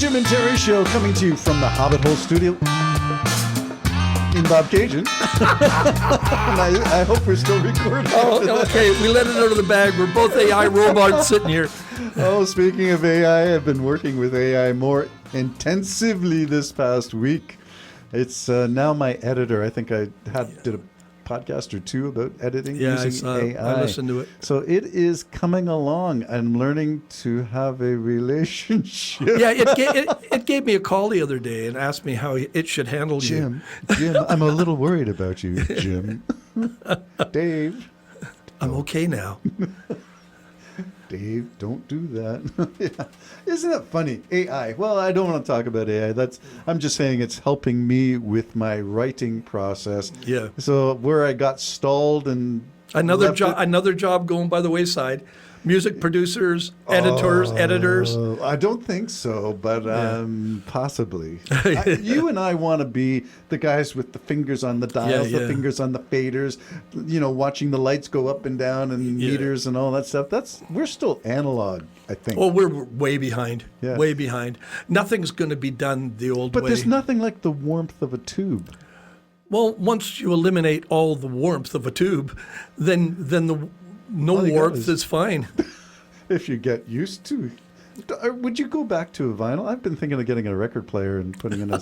Jim and Terry Show coming to you from the Hobbit Hole Studio in Bob Cajun. And I hope we're still recording. Oh, okay. We let it out of the bag. We're both AI robots sitting here. Oh, speaking of AI, I've been working with AI more intensively this past week. It's now my editor. I think I did a podcast or two about editing using AI. I listened to it. So it is coming along. I'm learning to have a relationship. Yeah, it gave me a call the other day and asked me how it should handle Jim, I'm a little worried about you, Jim. Dave. I'm okay now. Dave, don't do that. Yeah. Isn't that funny? AI. Well, I don't want to talk about AI. I'm just saying it's helping me with my writing process. Yeah. So where I got stalled and another job going by the wayside. Music producers, editors. I don't think so, but possibly. You and I want to be the guys with the fingers on the dials, the fingers on the faders, watching the lights go up and down and meters and all that stuff. We're still analog, I think. Oh, we're way behind. Yeah. Way behind. Nothing's going to be done the old way. But there's nothing like the warmth of a tube. Well, once you eliminate all the warmth of a tube, then the warmth is fine. If you get used to. Would you go back to a vinyl? I've been thinking of getting a record player and putting in a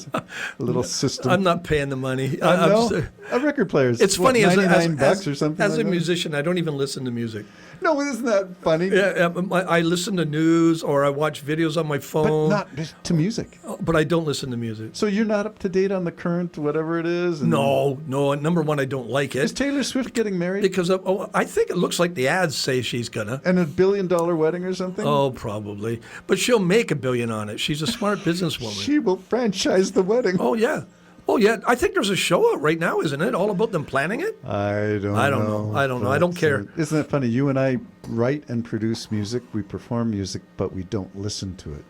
little system. I'm not paying the money. A record player is it's funny, $99 or something. As a musician, I don't even listen to music. No, isn't that funny? Yeah, I listen to news or I watch videos on my phone. But not to music. But I don't listen to music. So you're not up to date on the current whatever it is? No. Number one, I don't like it. Is Taylor Swift getting married? Because I think it looks like the ads say she's gonna. And $1 billion wedding or something? Oh, probably. But she'll make $1 billion on it. She's a smart businesswoman. She will franchise the wedding. Oh, yeah. I think there's a show out right now, isn't it? All about them planning it? I don't know. I don't care. Isn't that funny? You and I write and produce music. We perform music, but we don't listen to it.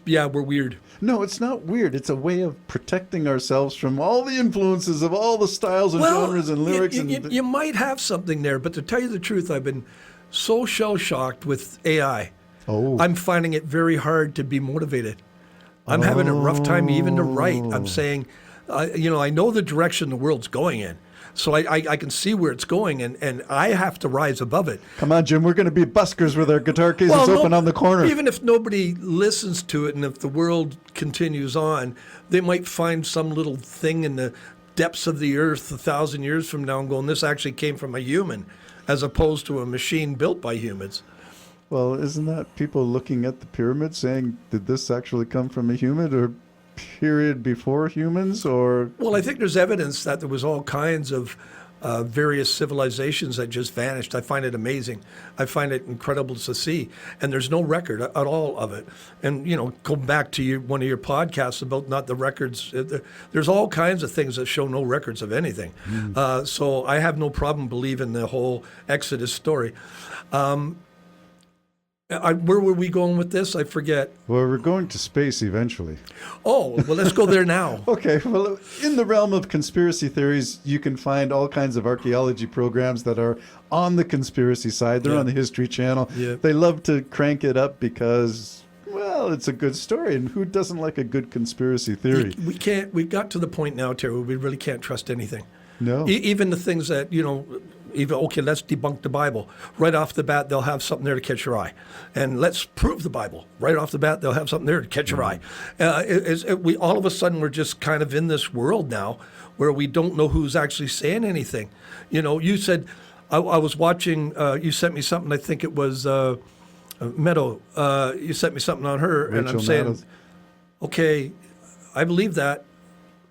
We're weird. No, it's not weird. It's a way of protecting ourselves from all the influences of all the styles and genres and lyrics. You might have something there, but to tell you the truth, I've been so shell-shocked with AI. Oh. I'm finding it very hard to be motivated. I'm having a rough time even to write. I'm saying, I know the direction the world's going in. So I can see where it's going, and I have to rise above it. Come on, Jim. We're going to be buskers with our guitar cases open on the corner. Even if nobody listens to it and if the world continues on, they might find some little thing in the depths of the earth 1,000 years from now and going, this actually came from a human as opposed to a machine built by humans. Well, isn't that people looking at the pyramids saying, did this actually come from a human or period before humans? Or Well, I think there's evidence that there was all kinds of various civilizations that just vanished. I find it amazing. I find it incredible to see. And there's no record at all of it. And, go back to one of your podcasts about not the records. There's all kinds of things that show no records of anything. So I have no problem believing the whole Exodus story. Where were we going with this? I forget. Well, we're going to space eventually. Oh, well, let's go there now. Okay. Well, in the realm of conspiracy theories, you can find all kinds of archaeology programs that are on the conspiracy side. They're on the History Channel. Yeah. They love to crank it up because, well, it's a good story. And who doesn't like a good conspiracy theory? We got to the point now, Terry, where we really can't trust anything. No. Even the things that, let's debunk the Bible. Right off the bat, they'll have something there to catch your eye. And let's prove the Bible. Right off the bat, they'll have something there to catch your eye. We all of a sudden, we're just kind of in this world now where we don't know who's actually saying anything. You said, I was watching, you sent me something, I think it was Meadow. You sent me something on her, Rachel and I'm saying, Maddow. okay, I believe that.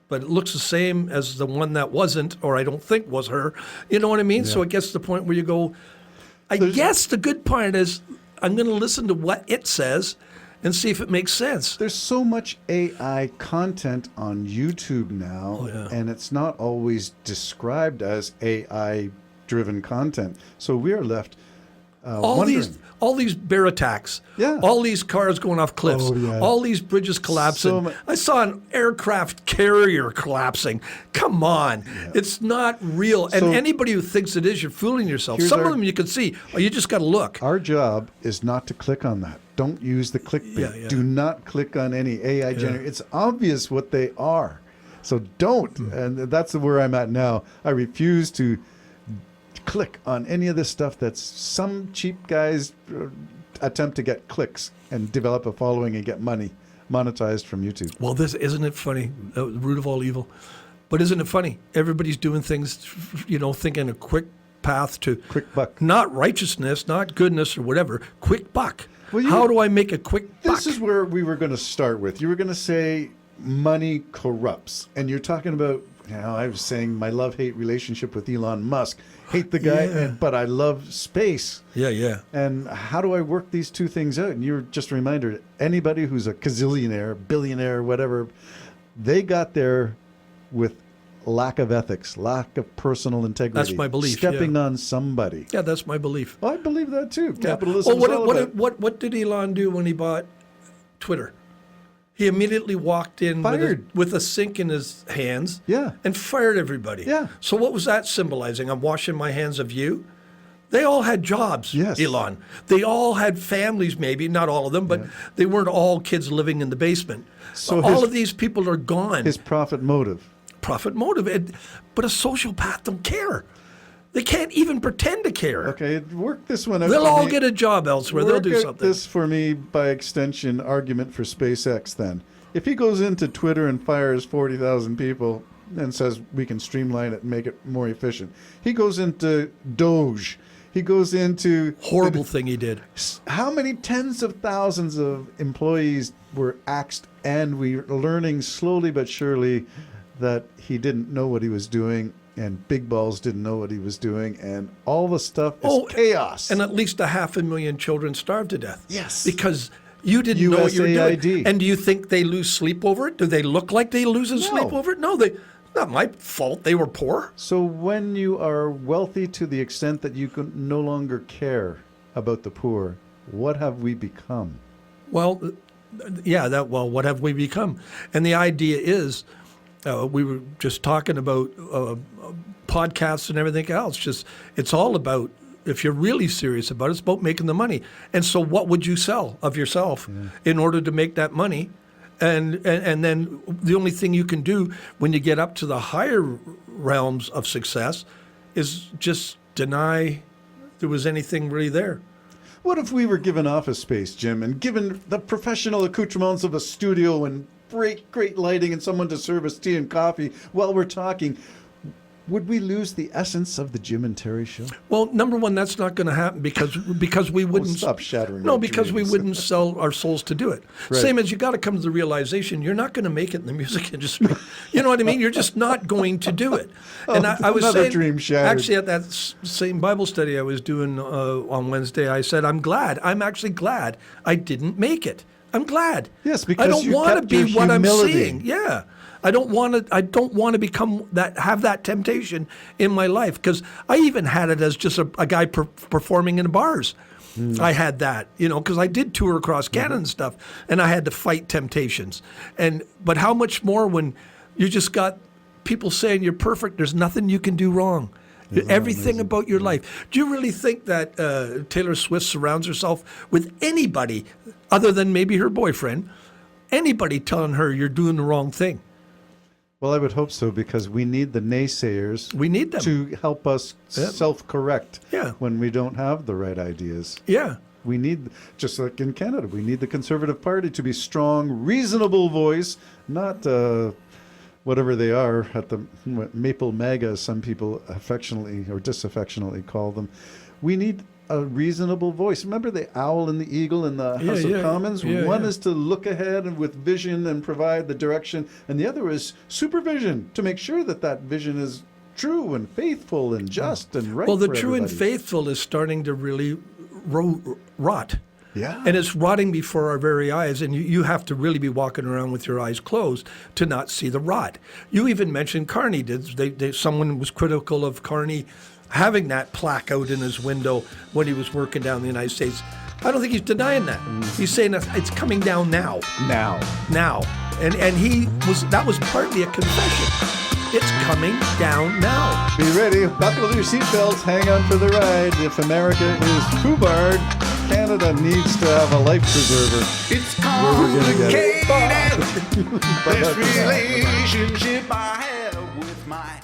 But it looks the same as the one that wasn't, or I don't think was her. You know what I mean? Yeah. So it gets to the point where you go, I guess the good part is I'm going to listen to what it says and see if it makes sense. There's so much AI content on YouTube now, and it's not always described as AI-driven content. So we are left wondering. All these bear attacks, all these cars going off cliffs, all these bridges collapsing. I saw an aircraft carrier collapsing. Come on. It's not real. And anybody who thinks it is, you're fooling yourself. Some of them you can see. You just got to look. Our job is not to click on that. don't use the clickbait. Yeah, yeah. Do not click on any AI generated. It's obvious what they are. So don't. And that's where I'm at now. I refuse to click on any of this stuff that's some cheap guys attempt to get clicks and develop a following and get money monetized from YouTube. Well, isn't it funny? The root of all evil. But isn't it funny? Everybody's doing things, thinking a quick path to Quick buck. not righteousness, not goodness or whatever. Quick buck. Well, How do I make a quick buck? This is where we were going to start with. You were going to say money corrupts. And you're talking about, I was saying my love-hate relationship with Elon Musk. Hate the guy, but I love space. Yeah. And how do I work these two things out? And you're just a reminder, anybody who's a gazillionaire, billionaire, whatever, they got there with lack of ethics, lack of personal integrity. That's my belief. Stepping on somebody. Yeah, that's my belief. Well, I believe that too. Capitalism. What did Elon do when he bought Twitter? He immediately walked in with a sink in his hands and fired everybody. Yeah. So what was that symbolizing? I'm washing my hands of you? They all had jobs, Elon. They all had families, maybe, not all of them, but they weren't all kids living in the basement. So all of these people are gone. His profit motive. But a sociopath don't care. They can't even pretend to care. Okay, work this one out. They'll all get a job elsewhere. They'll do something. This for me, by extension, argument for SpaceX then. If he goes into Twitter and fires 40,000 people and says we can streamline it and make it more efficient. He goes into Doge. He goes into... Horrible thing he did. How many tens of thousands of employees were axed, and we're learning slowly but surely that he didn't know what he was doing, and Big Balls didn't know what he was doing, and all the stuff is chaos. And at least 500,000 children starved to death. Yes. Because you didn't know what you were doing. And do you think they lose sleep over it? Do they look like they lose sleep over it? No, not my fault. They were poor. So when you are wealthy to the extent that you can no longer care about the poor, what have we become? Well, what have we become? And the idea is, we were just talking about podcasts and everything else. It's all about, if you're really serious about it, it's about making the money. And so what would you sell of yourself in order to make that money? And then the only thing you can do when you get up to the higher realms of success is just deny there was anything really there. What if we were given office space, Jim, and given the professional accoutrements of a studio and great lighting and someone to serve us tea and coffee while we're talking? Would we lose the essence of the Jim and Terry show? Well, number one, that's not going to happen because we wouldn't stop shattering. No, because we wouldn't sell our souls to do it. Right. Same as you got to come to the realization you're not going to make it in the music industry. You know what I mean? You're just not going to do it. And I was saying, dream shattered. Actually, at that same Bible study I was doing on Wednesday, I said I'm actually glad I didn't make it. I'm glad. Yes, because I don't want to be what I'm seeing. Yeah. I don't want to become that, have that temptation in my life, because I even had it as just a guy performing in bars. I had that, because I did tour across Canada and stuff, and I had to fight temptations. But how much more when you just got people saying you're perfect, there's nothing you can do wrong. Everything about your life. Do you really think that Taylor Swift surrounds herself with anybody other than maybe her boyfriend, anybody telling her you're doing the wrong thing? Well, I would hope so, because we need the naysayers. We need them to help us self-correct when we don't have the right ideas. Yeah. We need, just like in Canada, we need the Conservative Party to be strong, reasonable voice, not whatever they are at the Maple MAGA, some people affectionately or disaffectionately call them. We need a reasonable voice. Remember the owl and the eagle in the House of Commons? One is to look ahead and with vision and provide the direction, and the other is supervision to make sure that that vision is true and faithful and just and right. Well, the for true everybody. and faithful is starting to really rot. Yeah. And it's rotting before our very eyes, and you have to really be walking around with your eyes closed to not see the rot. You even mentioned Carney. Someone was critical of Carney having that plaque out in his window when he was working down in the United States. I don't think he's denying that. He's saying that it's coming down now. Now. And that was partly a confession. It's coming down now. Be ready. Buckle your seatbelts. Hang on for the ride. If America is foobarred, Canada Canada needs to have a life preserver. It's we're gonna get it. complicated. This relationship I have with my